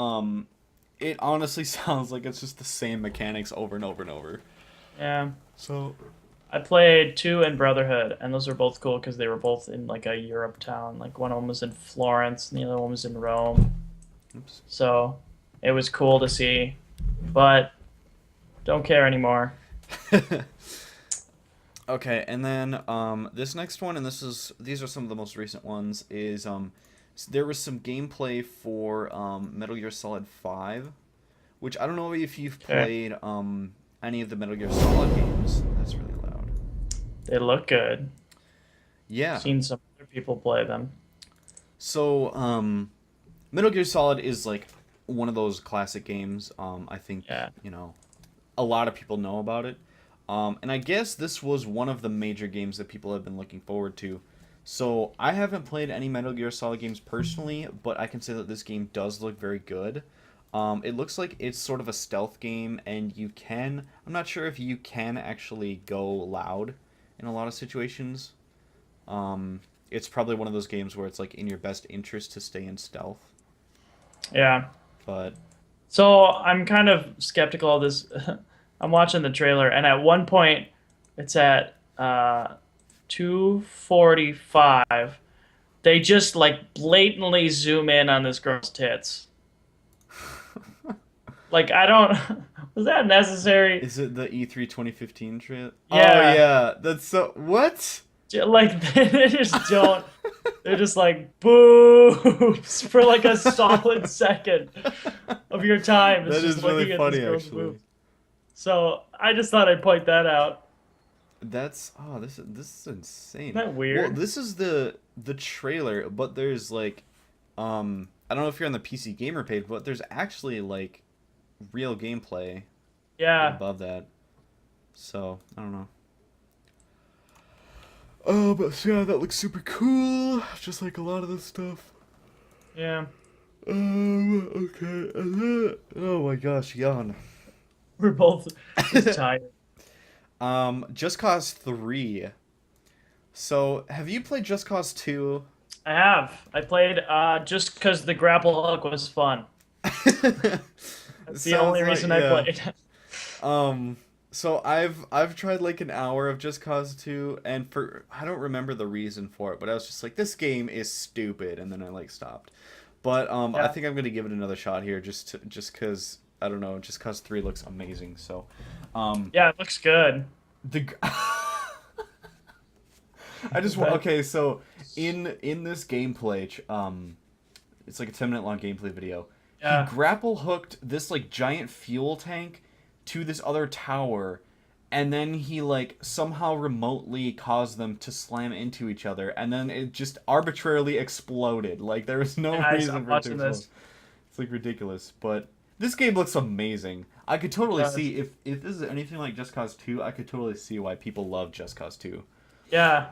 it honestly sounds like it's just the same mechanics over and over and over.
Yeah.
So,
I played 2 and Brotherhood, and those are both cool because they were both in like a Europe town. Like one of them was in Florence, and the other one was in Rome.
oops.
So it was cool to see, but don't care anymore.
Okay, and then this next one, and these are some of the most recent ones, is there was some gameplay for Metal Gear Solid 5, which I don't know if you've
Okay.
played any of the Metal Gear Solid games. That's really loud.
They look good.
Yeah.
Seen some other people play them.
So, Metal Gear Solid is one of those classic games. I think
Yeah.
a lot of people know about it. And I guess this was one of the major games that people have been looking forward to. So I haven't played any Metal Gear Solid games personally, but I can say that this game does look very good. It looks like it's sort of a stealth game, and I'm not sure if you can actually go loud in a lot of situations. It's probably one of those games where it's in your best interest to stay in stealth.
Yeah.
But
So I'm kind of skeptical of this. I'm watching the trailer, and at one point, it's at 2:45. They just blatantly zoom in on this girl's tits. I don't. Was that necessary?
is it the E3 2015 trip? Oh
Yeah.
yeah, that's so what?
Like they just don't. They're just like boobs for like a solid second of your time. It's
That
just
is really
looking at this
funny,
girl's
actually.
boobs. So I just thought I'd point that out.
That's oh, this is insane.
Isn't that
Well,
weird?
this is the trailer, but there's like, I don't know if you're on the PC Gamer page, but there's actually like real gameplay like
Yeah,
above that. So I don't know. Oh, but yeah, that looks super cool. Just like a lot of this stuff.
yeah.
Okay. Oh my gosh, yawn.
We're both just tired.
Just Cause 3. So, have you played Just Cause 2?
I have. I played just because the grapple hook was fun. That's the
Sounds
only
like,
reason I
yeah.
played.
Um, so I've tried like an hour of Just Cause 2, and for I don't remember the reason for it, but I was just like, this game is stupid, and then I like stopped. But I
Yeah,
think I'm gonna give it another shot here, just cause I don't know, Just Cause 3 looks amazing. So, um,
yeah, it looks good.
the I just want
But
okay, so in this gameplay, it's like a 10-minute long gameplay video. He
yeah,
grapple hooked this like giant fuel tank to this other tower, and then he like somehow remotely caused them to slam into each other, and then it just arbitrarily exploded. Like there was no
nice. I'm
reason for it to
watching
explode.
this.
It's like ridiculous, but this game looks amazing. I could
It
totally
does.
see if this is anything like Just Cause 2, I could totally see why people love Just Cause 2.
Yeah,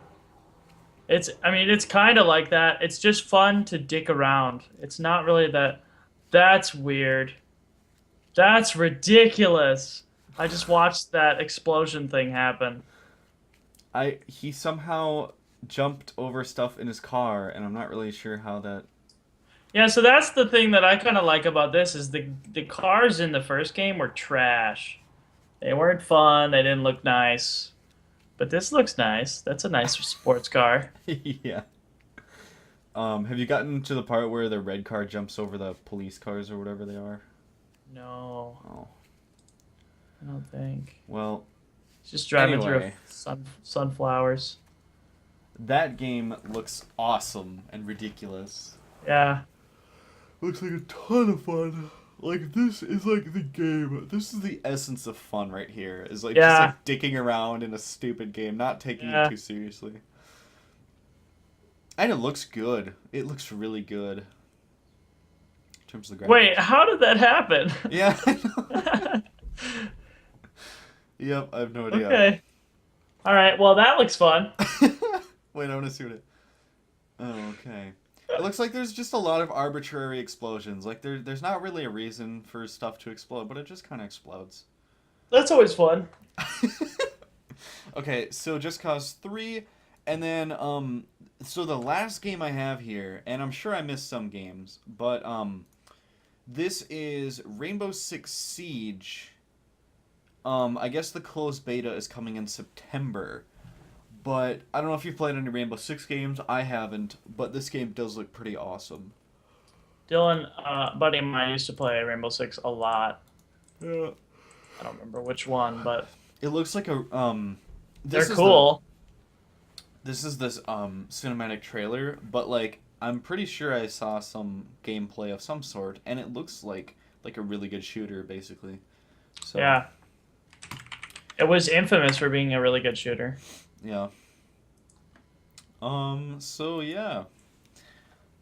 I mean, it's kind of like that. It's just fun to dick around. It's not really that. That's weird. That's ridiculous. I just watched that explosion thing happen.
He somehow jumped over stuff in his car, and I'm not really sure how that.
Yeah, so that's the thing that I kind of like about this is the cars in the first game were trash. They weren't fun. They didn't look nice. But this looks nice. That's a nice sports car.
Yeah. Have you gotten to the part where the red car jumps over the police cars or whatever they are?
No,
Oh,
I don't think.
well.
It's just driving through
Anyway,
sunflowers.
that game looks awesome and ridiculous.
Yeah,
Looks like a ton of fun. Like this is like the game. This is the essence of fun right here. Is like just
yeah,
like dicking around in a stupid game, not taking it
yeah.
too seriously. And it looks good. It looks really good in terms of the
Wait,
graphics.
how did that happen?
Yeah, I know. Yep, I have no idea.
Okay. All right. Well, that looks fun.
Wait, I want to see what it. Oh, okay. It looks like there's just a lot of arbitrary explosions. Like there's not really a reason for stuff to explode, but it just kind of explodes.
That's always fun.
Okay, so Just Cause 3, and then so the last game I have here, and I'm sure I missed some games, but this is Rainbow Six Siege. I guess the closed beta is coming in September. But I don't know if you've played any Rainbow Six games. I haven't, but this game does look pretty awesome.
Dylan, buddy of mine used to play Rainbow Six a lot.
Yeah.
I don't remember which one, but
It looks like a
they're
this is the
cool.
this is this cinematic trailer, but like I'm pretty sure I saw some gameplay of some sort, and it looks like a really good shooter basically. So,
Yeah. It was infamous for being a really good shooter.
yeah. So yeah.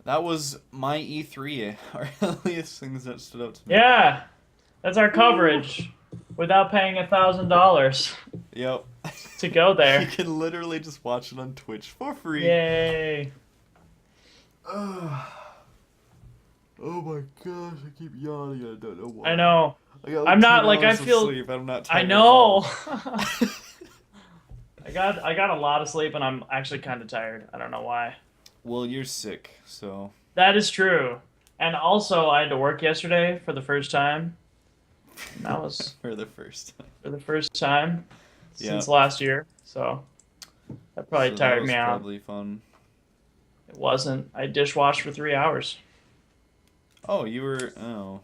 That was my E3, or at least things that stood out to me.
Yeah. That's our
Woo!
coverage without paying $1,000
Yep.
to go
You
there.
can literally just watch it on Twitch for free.
Yay.
Oh my gosh, I keep yawning. I don't know
I
why.
know.
I got
I'm
like
not
10
like I
hours of
feel
sleep. I'm not
I
tired at
know.
all.
I got a lot of sleep and I'm actually kind of tired. I don't know why.
Well, you're sick, so
That is true. And also I had to work yesterday for the first time. And that was
for the first time.
for the first time
Yeah.
since last year. So that probably
So that
tired
was
me out.
probably fun.
It wasn't. I dishwashed for 3 hours.
Oh, you were. Oh.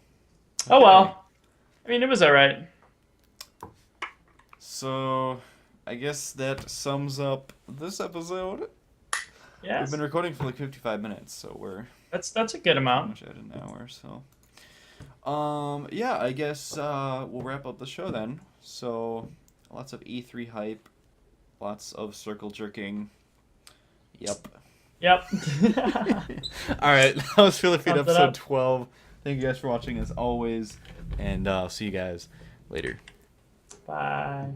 Oh
Okay.
well. I mean, it was all right.
So, I guess that sums up this episode.
Yes.
We've been recording for like 55 minutes, so we're
That's a good amount.
much at an hour. So, yeah, I guess we'll wrap up the show then. So, lots of E3 hype, lots of circle jerking. Yep.
Yep.
All right, that was Philly Feed
Sums it
episode
up.
12. Thank you guys for watching as always, and I'll see you guys later.
Bye.